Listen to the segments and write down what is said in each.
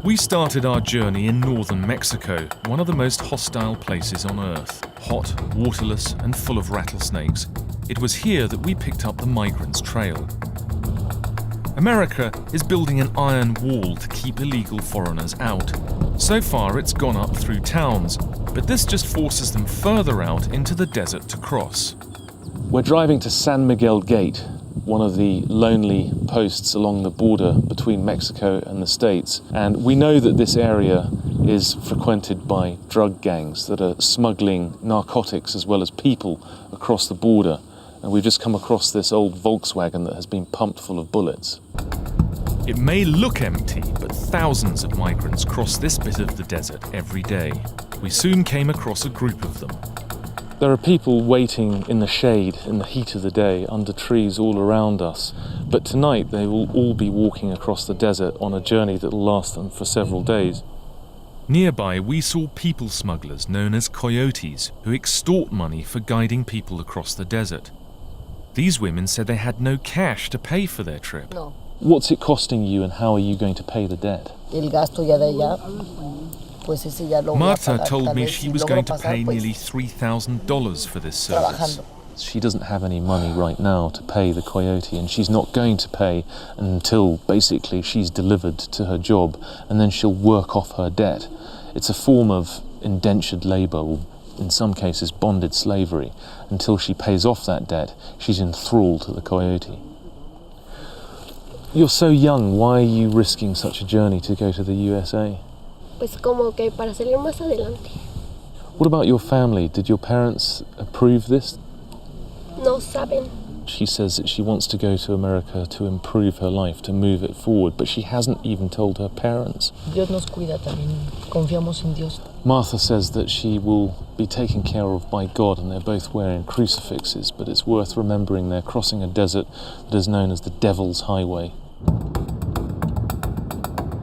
We started our journey in northern Mexico, one of the most hostile places on Earth. Hot, waterless, and full of rattlesnakes. It was here that we picked up the Migrants Trail. America is building an iron wall to keep illegal foreigners out. So far it's gone up through towns, but this just forces them further out into the desert to cross. We're driving to San Miguel Gate, one of the lonely posts along the border between Mexico and the States. And we know that this area is frequented by drug gangs that are smuggling narcotics as well as people across the border. And we've just come across this old Volkswagen that has been pumped full of bullets. It may look empty, but thousands of migrants cross this bit of the desert every day. We soon came across a group of them. There are people waiting in the shade in the heat of the day under trees all around us, but tonight they will all be walking across the desert on a journey that will last them for several days. Nearby we saw people smugglers known as coyotes who extort money for guiding people across the desert. These women said they had no cash to pay for their trip. No. What's it costing you and how are you going to pay the debt? Marta told me she was going to pay nearly $3,000 for this service. She doesn't have any money right now to pay the coyote, and she's not going to pay until basically she's delivered to her job, and then she'll work off her debt. It's a form of indentured labour, or in some cases bonded slavery. Until she pays off that debt, she's enthralled to the coyote. You're so young, why are you risking such a journey to go to the USA? What about your family? Did your parents approve this? No saben. She says that she wants to go to America to improve her life, to move it forward, but she hasn't even told her parents. Dios nos cuida también. Confiamos en Dios. Martha says that she will be taken care of by God, and they're both wearing crucifixes, but it's worth remembering they're crossing a desert that is known as the Devil's Highway.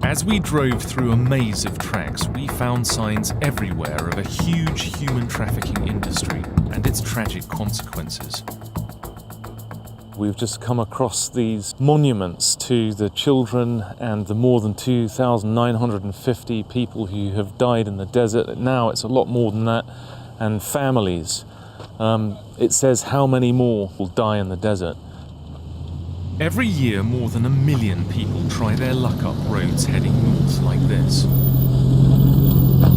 As we drove through a maze of tracks, we found signs everywhere of a huge human trafficking industry and its tragic consequences. We've just come across these monuments to the children and the more than 2,950 people who have died in the desert. Now it's a lot more than that, and families. It says how many more will die in the desert. Every year, more than 1 million people try their luck up roads heading north like this.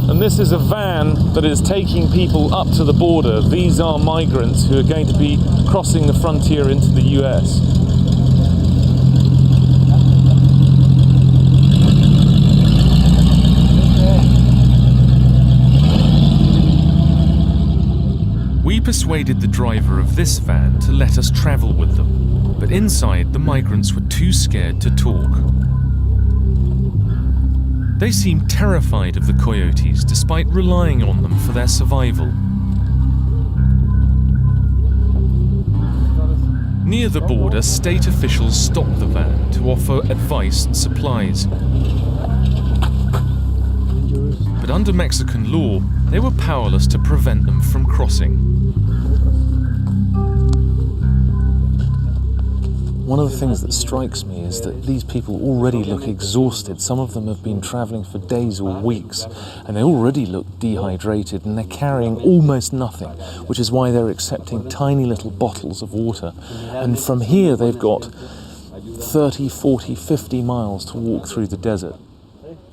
And this is a van that is taking people up to the border. These are migrants who are going to be crossing the frontier into the US. We persuaded the driver of this van to let us travel with them. But inside, the migrants were too scared to talk. They seemed terrified of the coyotes, despite relying on them for their survival. Near the border, state officials stopped the van to offer advice and supplies. But under Mexican law, they were powerless to prevent them from crossing. One of the things that strikes me is that these people already look exhausted. Some of them have been travelling for days or weeks, and they already look dehydrated, and they're carrying almost nothing, which is why they're accepting tiny little bottles of water. And from here they've got 30, 40, 50 miles to walk through the desert.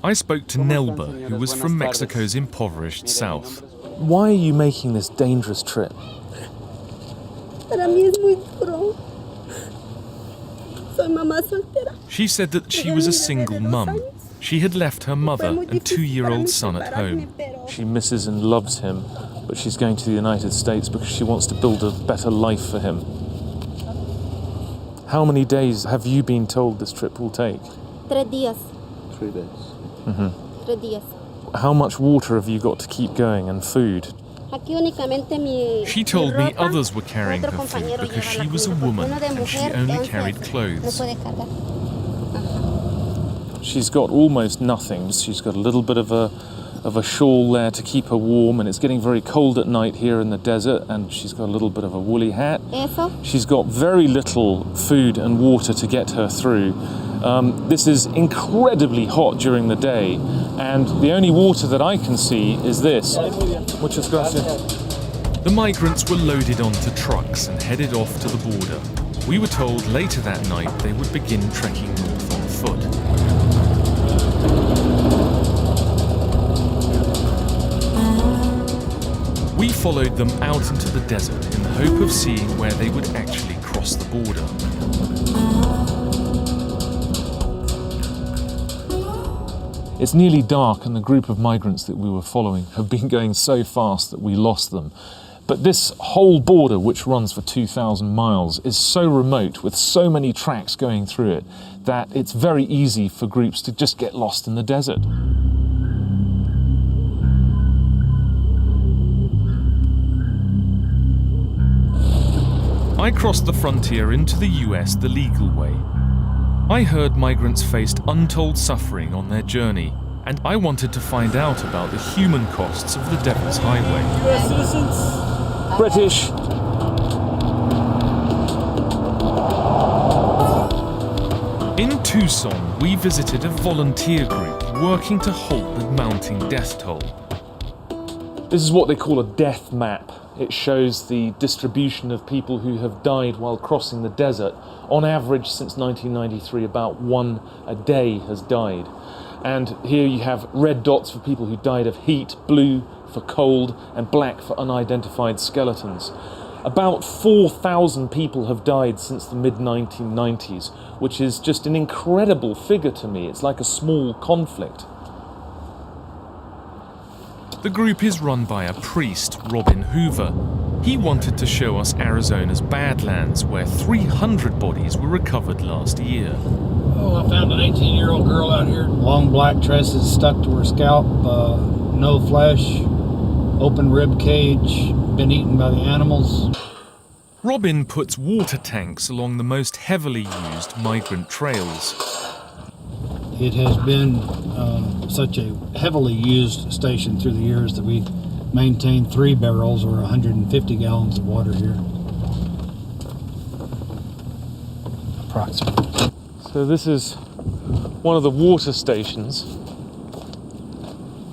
I spoke to Nelba, who was from Mexico's impoverished south. Why are you making this dangerous trip? She said that she was a single mum. She had left her mother and 2-year-old son at home. She misses and loves him, but she's going to the United States because she wants to build a better life for him. How many days have you been told this trip will take? 3 días. 3 days. Mm-hmm. 3 días. How much water have you got to keep going and food? She told me others were carrying her food because she was a woman and she only carried clothes. She's got almost nothing. She's got a little bit of a shawl there to keep her warm, and it's getting very cold at night here in the desert, and she's got a little bit of a woolly hat. She's got very little food and water to get her through, This is incredibly hot during the day, and the only water that I can see is this. Muchas gracias. The migrants were loaded onto trucks and headed off to the border. We were told later that night they would begin trekking north on foot. We followed them out into the desert in the hope of seeing where they would actually cross the border. It's nearly dark, and the group of migrants that we were following have been going so fast that we lost them. But this whole border, which runs for 2,000 miles, is so remote with so many tracks going through it that it's very easy for groups to just get lost in the desert. I crossed the frontier into the US the legal way. I heard migrants faced untold suffering on their journey, and I wanted to find out about the human costs of the Devil's Highway. US citizens? British. In Tucson, we visited a volunteer group working to halt the mounting death toll. This is what they call a death map. It shows the distribution of people who have died while crossing the desert. On average, since 1993, about 1 a day has died. And here you have red dots for people who died of heat, blue for cold, and black for unidentified skeletons. About 4,000 people have died since the mid-1990s, which is just an incredible figure to me. It's like a small conflict. The group is run by a priest, Robin Hoover. He wanted to show us Arizona's Badlands, where 300 bodies were recovered last year. Oh, I found an 18-year-old girl out here. Long black tresses stuck to her scalp, no flesh, open rib cage, been eaten by the animals. Robin puts water tanks along the most heavily used migrant trails. It has been such a heavily used station through the years that we maintain 3 barrels or 150 gallons of water here. Approximately. So this is one of the water stations.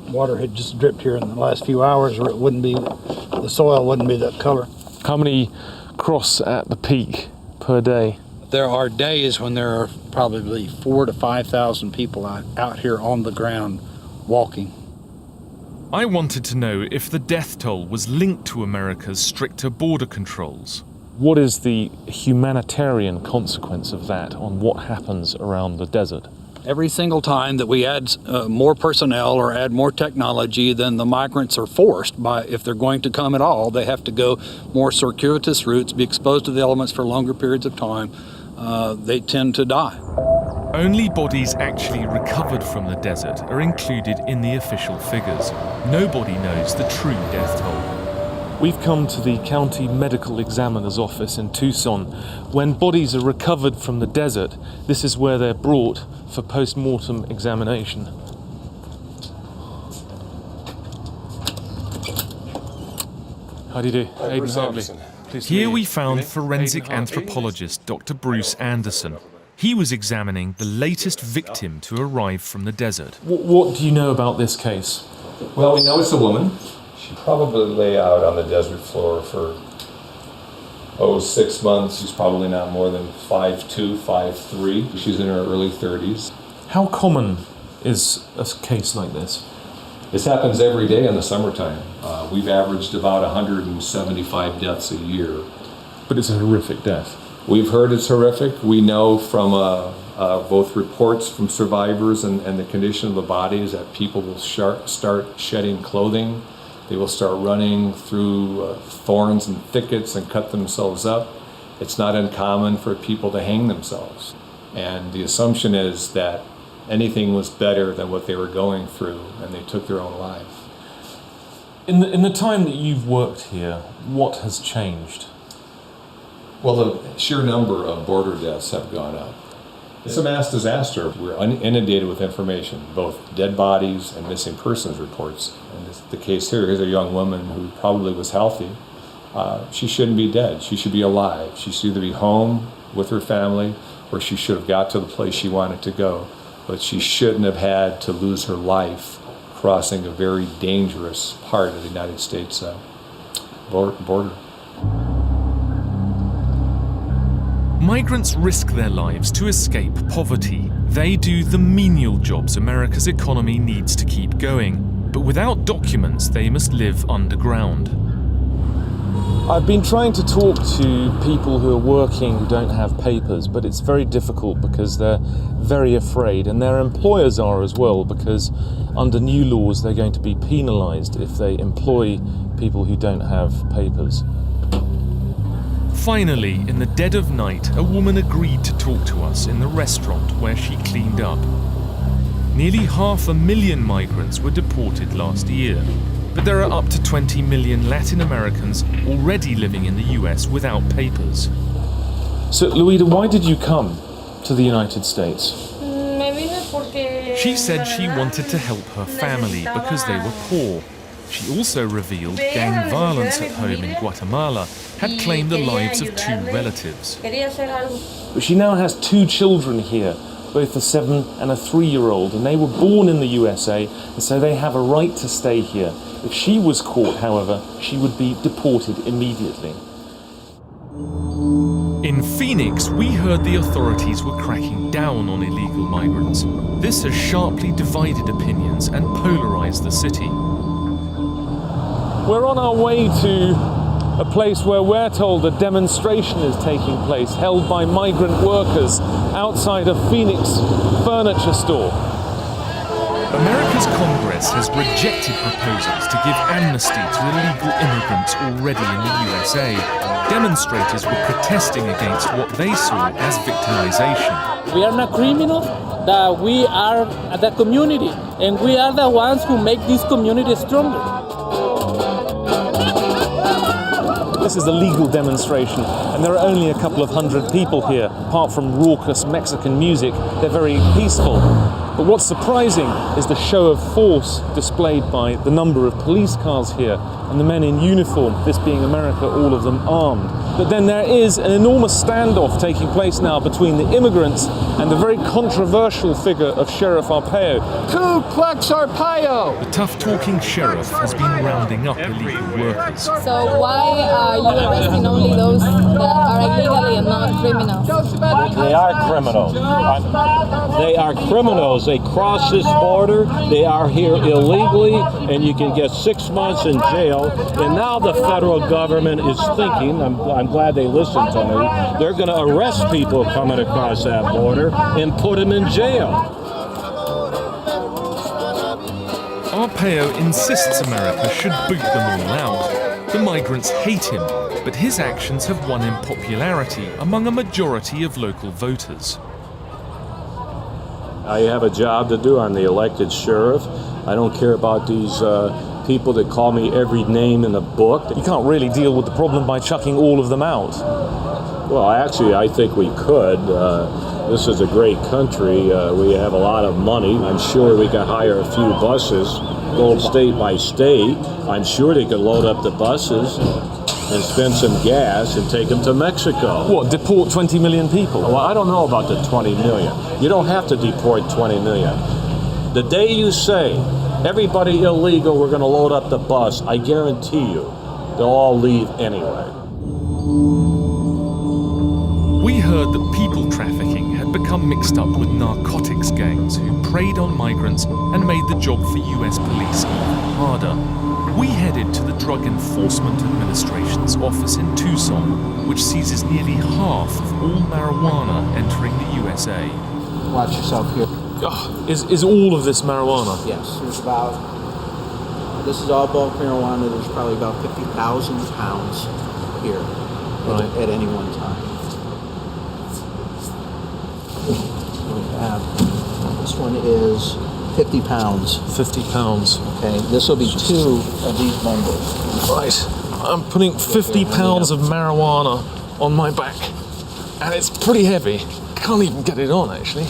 Water had just dripped here in the last few hours, or it wouldn't be, the soil wouldn't be that color. How many cross at the peak per day? There are days when there are probably 4,000 to 5,000 people out here on the ground walking. I wanted to know if the death toll was linked to America's stricter border controls. What is the humanitarian consequence of that on what happens around the desert? Every single time that we add more personnel or add more technology, then the migrants are forced by, if they're going to come at all, they have to go more circuitous routes, be exposed to the elements for longer periods of time. They tend to die. Only bodies actually recovered from the desert are included in the official figures. Nobody knows the true death toll. We've come to the county medical examiner's office in Tucson. When bodies are recovered from the desert, this is where they're brought for post-mortem examination. How do you do? Aidan Hartley. Here we found forensic anthropologist Dr. Bruce Anderson. He was examining the latest victim to arrive from the desert. What do you know about this case? Well, we know it's a woman. She probably lay out on the desert floor for 6 months. She's probably not more than 5'2", 5'3". She's in her early 30s. How common is a case like this? This happens every day in the summertime. We've averaged about 175 deaths a year. But it's a horrific death. We've heard it's horrific. We know from both reports from survivors and the condition of the bodies that people will start shedding clothing. They will start running through thorns and thickets and cut themselves up. It's not uncommon for people to hang themselves. And the assumption is that anything was better than what they were going through, and they took their own life. In the time that you've worked here, what has changed? Well, the sheer number of border deaths have gone up. It's a mass disaster. We're inundated with information, both dead bodies and missing persons reports. And the case here is a young woman who probably was healthy. She shouldn't be dead. She should be alive. She should either be home with her family where she should have got to the place she wanted to go. But she shouldn't have had to lose her life crossing a very dangerous part of the United States border. Migrants risk their lives to escape poverty. They do the menial jobs America's economy needs to keep going. But without documents, they must live underground. I've been trying to talk to people who are working who don't have papers, but it's very difficult because they're very afraid, and their employers are as well, because under new laws they're going to be penalised if they employ people who don't have papers. Finally, in the dead of night, a woman agreed to talk to us in the restaurant where she cleaned up. Nearly 500,000 migrants were deported last year, but there are up to 20 million Latin Americans already living in the US without papers. So, Luida, why did you come to the United States? She said she wanted to help her family because they were poor. She also revealed gang violence at home in Guatemala had claimed the lives of 2 relatives. But she now has 2 children here, both a 7 and a 3-year-old, and they were born in the USA, and so they have a right to stay here. If she was caught, however, she would be deported immediately. In Phoenix, we heard the authorities were cracking down on illegal migrants. This has sharply divided opinions and polarized the city. We're on our way to a place where we're told a demonstration is taking place, held by migrant workers outside a Phoenix furniture store. America's Congress has rejected proposals to give amnesty to illegal immigrants already in the USA. Demonstrators were protesting against what they saw as victimization. We are not criminals, that we are the community, and we are the ones who make this community stronger. This is a legal demonstration, and there are only a couple of hundred people here. Apart from raucous Mexican music, they're very peaceful. But what's surprising is the show of force displayed by the number of police cars here and the men in uniform, this being America, all of them armed. But then there is an enormous standoff taking place now between the immigrants and the very controversial figure of Sheriff Arpaio. Ku Klux Arpaio! The tough-talking sheriff has been rounding up illegal workers. So why are you arresting only those that are illegally and not criminals? They are criminals. They are criminals. They cross this border. They are here illegally, and you can get 6 months in jail. And now the federal government is thinking, I'm glad they listened to me, they're going to arrest people coming across that border and put them in jail. Arpaio insists America should boot them all out. The migrants hate him, but his actions have won him popularity among a majority of local voters. I have a job to do. I'm the elected sheriff. I don't care about these people that call me every name in the book. You can't really deal with the problem by chucking all of them out. Well, actually, I think we could. This is a great country. We have a lot of money. I'm sure we could hire a few buses, go state by state. I'm sure they could load up the buses and spend some gas and take them to Mexico. What, deport 20 million people? Well, I don't know about the 20 million. You don't have to deport 20 million. The day you say, everybody illegal, we're going to load up the bus, I guarantee you, they'll all leave anyway. We heard that people trafficking had become mixed up with narcotics gangs who preyed on migrants and made the job for US police even harder. We headed to the Drug Enforcement Administration's office in Tucson, which seizes nearly half of all marijuana entering the USA. Watch yourself here. Is all of this marijuana? Yes, this is all bulk marijuana. There's probably about 50,000 pounds here at any one time. This one is 50 pounds. 50 pounds. Okay, this will be 2 of these bundles. Right. I'm putting 50 pounds of marijuana on my back. And it's pretty heavy. I can't even get it on, actually.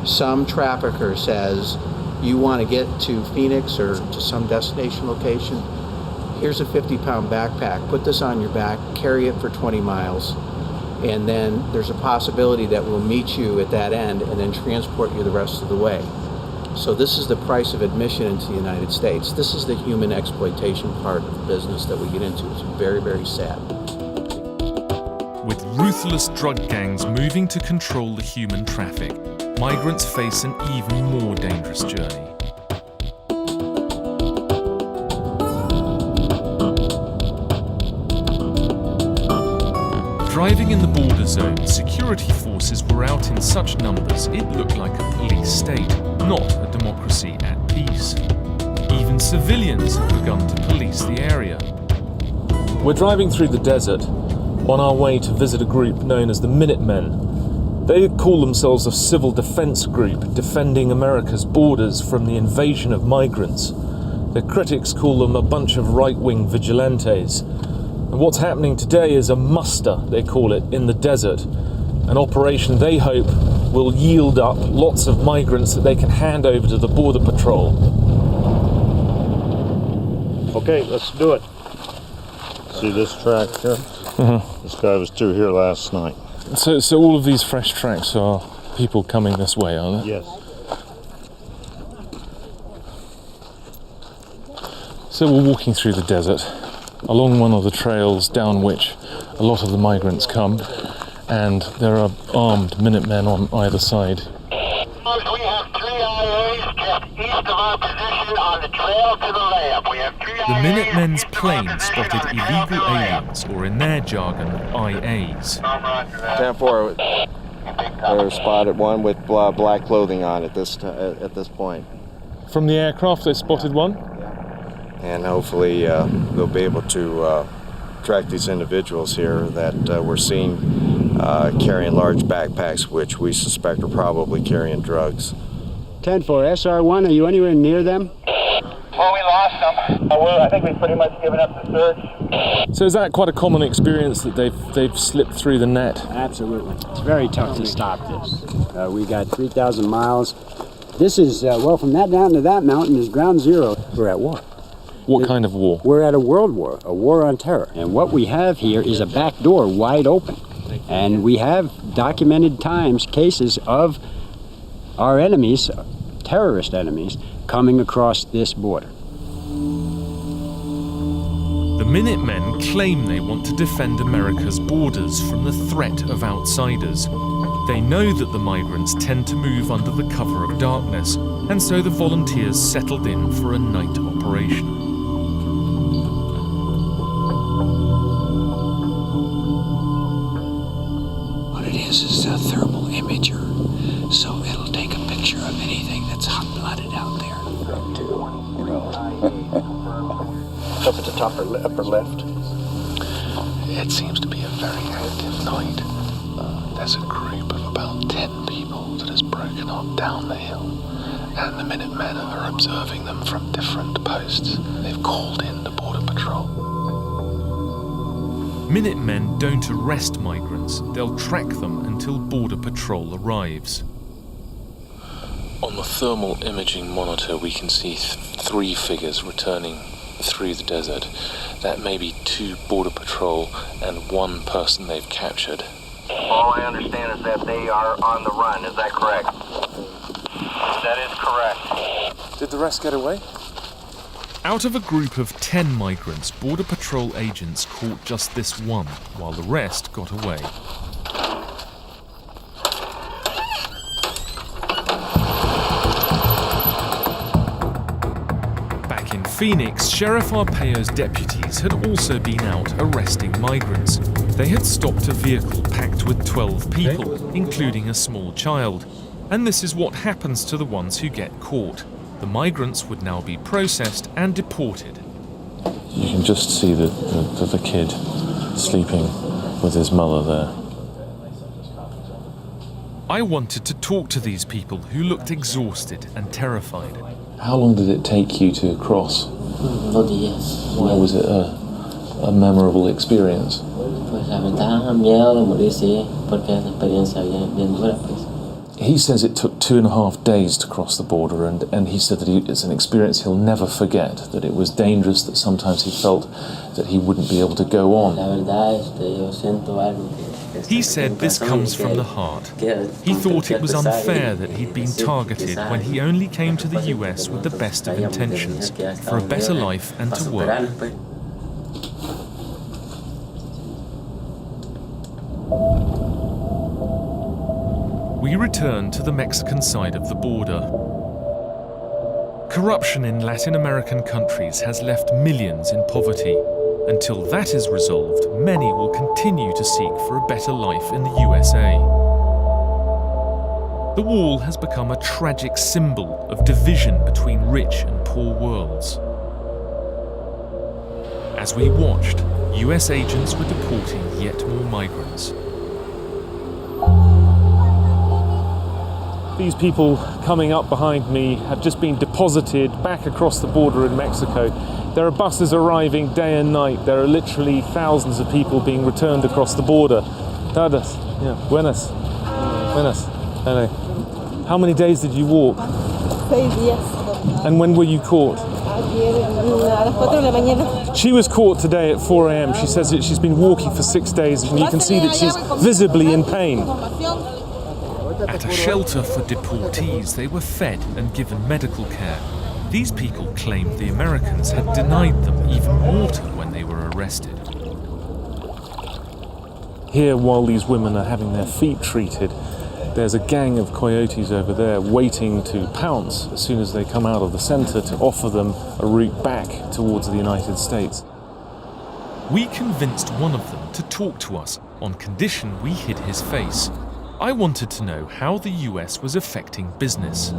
Some trafficker says, you want to get to Phoenix or to some destination location, here's a 50-pound backpack. Put this on your back, carry it for 20 miles, and then there's a possibility that we'll meet you at that end and then transport you the rest of the way. So this is the price of admission into the United States. This is the human exploitation part of the business that we get into. It's very, very sad. With ruthless drug gangs moving to control the human traffic, migrants face an even more dangerous journey. Driving in the border zone, security forces were out in such numbers it looked like a police state, not a democracy at peace. Even civilians have begun to police the area. We're driving through the desert on our way to visit a group known as the Minutemen. They call themselves a civil defense group defending America's borders from the invasion of migrants. Their critics call them a bunch of right-wing vigilantes. And what's happening today is a muster, they call it, in the desert. An operation they hope will yield up lots of migrants that they can hand over to the Border Patrol. Okay, let's do it. See this track here? Mm-hmm. This guy was through here last night. So all of these fresh tracks are people coming this way, are they? Yes. So we're walking through the desert, along one of the trails down which a lot of the migrants come, and there are armed Minutemen on either side. We have 3 IAs just east of our position on the trail to the lab. We have 3 The Minutemen's plane spotted illegal aliens, or in their jargon, IAs. 10-4. They spotted one with black clothing on at this point. From the aircraft they spotted one? And hopefully they'll be able to track these individuals here that we're seeing carrying large backpacks, which we suspect are probably carrying drugs. 10-4, SR1, are you anywhere near them? Well, we lost them. I think we've pretty much given up the search. So is that quite a common experience that they've slipped through the net? Absolutely. It's very tough to stop this. We got 3,000 miles. This is, well, from that down to that mountain is ground zero. We're at war. What kind of war? We're at a world war, a war on terror. And what we have here is a back door wide open. And we have documented cases of our enemies, terrorist enemies, coming across this border. The Minutemen claim they want to defend America's borders from the threat of outsiders. They know that the migrants tend to move under the cover of darkness, and so the volunteers settled in for a night operation. What it is a thermal imager, so it'll take a picture of anything that's hot-blooded out there. Up at the top or upper left. It seems to be a very active night. There's a group of about 10 people that has broken off down the hill, and the Minutemen are observing them from different posts. They've called in the Border Patrol. Minutemen don't arrest migrants, they'll track them until Border Patrol arrives. On the thermal imaging monitor we can see 3 figures returning through the desert. That may be 2 Border Patrol and 1 person they've captured. All I understand is that they are on the run, is that correct? That is correct. Did the rest get away? Out of a group of 10 migrants, Border Patrol agents caught just this one, while the rest got away. Back in Phoenix, Sheriff Arpaio's deputies had also been out arresting migrants. They had stopped a vehicle packed with 12 people, including a small child. And this is what happens to the ones who get caught. The migrants would now be processed and deported. You can just see the kid sleeping with his mother there. I wanted to talk to these people who looked exhausted and terrified. How long did it take you to cross? 2 días. Why was it a memorable experience? Pues la verdad, miedo de morirse porque es una experiencia bien dura, pues. He says it took 2.5 days to cross the border, and he said that it's an experience he'll never forget, that it was dangerous, that sometimes he felt that he wouldn't be able to go on. La verdad, yo siento algo He said this comes from the heart. He thought it was unfair that he'd been targeted when he only came to the US with the best of intentions, for a better life and to work. We return to the Mexican side of the border. Corruption in Latin American countries has left millions in poverty. Until that is resolved, many will continue to seek for a better life in the USA. The wall has become a tragic symbol of division between rich and poor worlds. As we watched, US agents were deporting yet more migrants. These people coming up behind me have just been deposited back across the border in Mexico. There are buses arriving day and night. There are literally thousands of people being returned across the border. Tardes. Yeah. Buenas. Buenas. Hello. How many days did you walk? 6 días. And when were you caught? She was caught today at 4 a.m. She says that she's been walking for 6 days, and you can see that she's visibly in pain. At a shelter for deportees, they were fed and given medical care. These people claimed the Americans had denied them even water when they were arrested. Here, while these women are having their feet treated, there's a gang of coyotes over there waiting to pounce as soon as they come out of the center to offer them a route back towards the United States. We convinced one of them to talk to us on condition we hid his face. I wanted to know how the US was affecting business.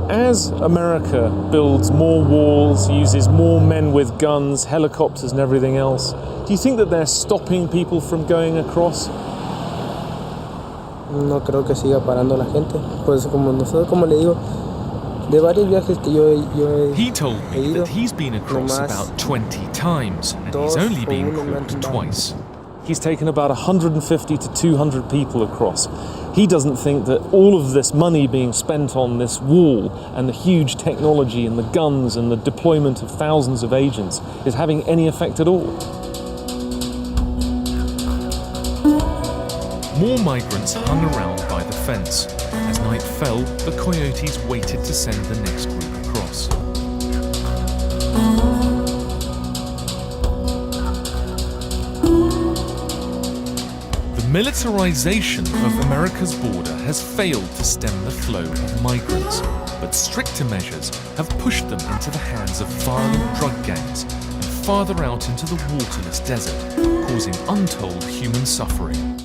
As America builds more walls, uses more men with guns, helicopters and everything else, do you think that they're stopping people from going across? No creo que siga parando la gente. Pues como nosotros, como le digo, de varios viajes que yo He told me that he's been across about 20 times and he's only been caught twice. He's taken about 150 to 200 people across. He doesn't think that all of this money being spent on this wall and the huge technology and the guns and the deployment of thousands of agents is having any effect at all. More migrants hung around by the fence. As night fell, the coyotes waited to send the next group across. The militarization of America's border has failed to stem the flow of migrants, but stricter measures have pushed them into the hands of violent drug gangs and farther out into the waterless desert, causing untold human suffering.